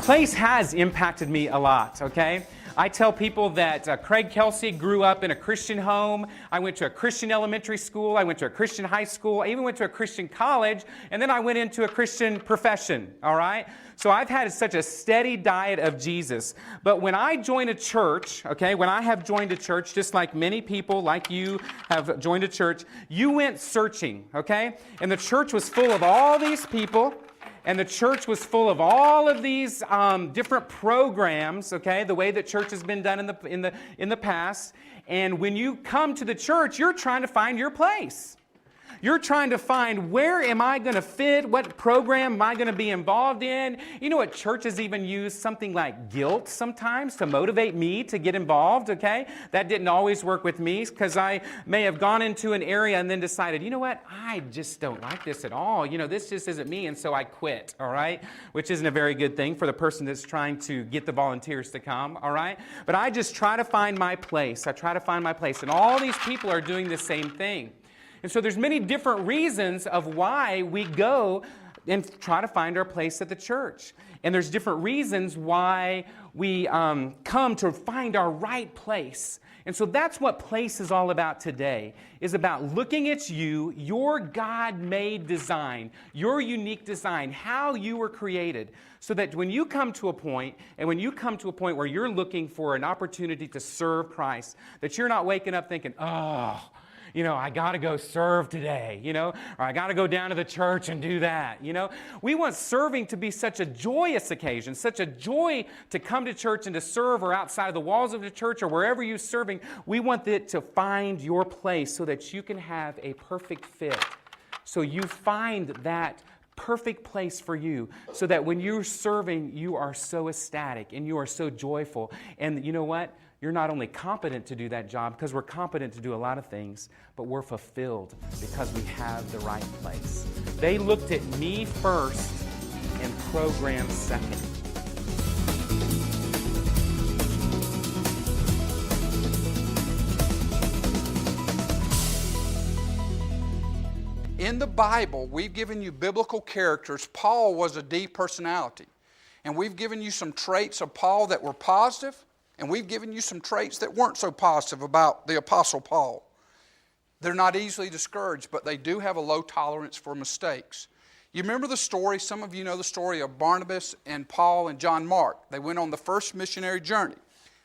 PLACE has impacted me a lot, okay? I tell people that Kraig Kelsey grew up in a Christian home. I went to a Christian elementary school. I went to a Christian high school. I even went to a Christian college. And then I went into a Christian profession, all right? So I've had such a steady diet of Jesus. But when I join a church, okay, when I have joined a church, just like many people like you have joined a church, you went searching, okay? And the church was full of all these people. And the church was full of all of these different programs, okay, the way that church has been done in the past. And when you come to the church, you're trying to find your place. You're trying to find, where am I going to fit? What program am I going to be involved in? You know what, churches even use something like guilt sometimes to motivate me to get involved, okay? That didn't always work with me, because I may have gone into an area and then decided, you know what, I just don't like this at all. You know, this just isn't me, and so I quit, all right? Which isn't a very good thing for the person that's trying to get the volunteers to come, all right? But I just try to find my place. I try to find my place. And all these people are doing the same thing. And so there's many different reasons of why we go and try to find our place at the church. And there's different reasons why we come to find our right place. And so that's what PLACE is all about today, is about looking at you, your God-made design, your unique design, how you were created, so that when you come to a point, and when you come to a point where you're looking for an opportunity to serve Christ, that you're not waking up thinking, oh, you know, I got to go serve today, you know, or I got to go down to the church and do that, you know. We want serving to be such a joyous occasion, such a joy to come to church and to serve, or outside of the walls of the church or wherever you're serving. We want it to find your place so that you can have a perfect fit. So you find that perfect place for you, so that when you're serving, you are so ecstatic and you are so joyful. And you know what? You're not only competent to do that job, because we're competent to do a lot of things, but we're fulfilled because we have the right place. They looked at me first and program second. In the Bible, we've given you biblical characters. Paul was a D personality. And we've given you some traits of Paul that were positive, and we've given you some traits that weren't so positive about the Apostle Paul. They're not easily discouraged, but they do have a low tolerance for mistakes. You remember the story, some of you know the story of Barnabas and Paul and John Mark. They went on the first missionary journey.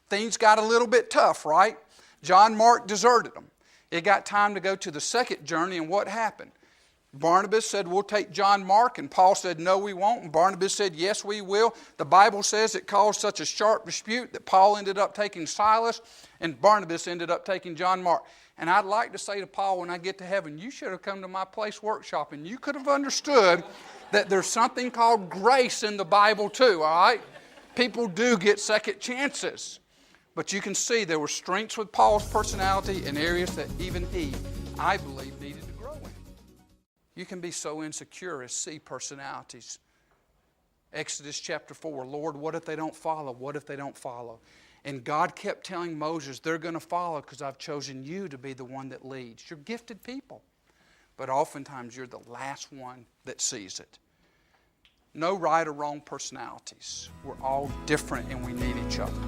Things got a little bit tough, right? John Mark deserted them. It got time to go to the second journey, and what happened? Barnabas said, we'll take John Mark, and Paul said, no, we won't. And Barnabas said, yes, we will. The Bible says it caused such a sharp dispute that Paul ended up taking Silas, and Barnabas ended up taking John Mark. And I'd like to say to Paul, when I get to heaven, you should have come to my PLACE workshop, and you could have understood that there's something called grace in the Bible too, all right? People do get second chances. But you can see there were strengths with Paul's personality in areas that even he, I believe, needed to grow in. You can be so insecure as C personalities. Exodus chapter 4, Lord, what if they don't follow? What if they don't follow? And God kept telling Moses, they're going to follow because I've chosen you to be the one that leads. You're gifted people. But oftentimes you're the last one that sees it. No right or wrong personalities. We're all different and we need each other.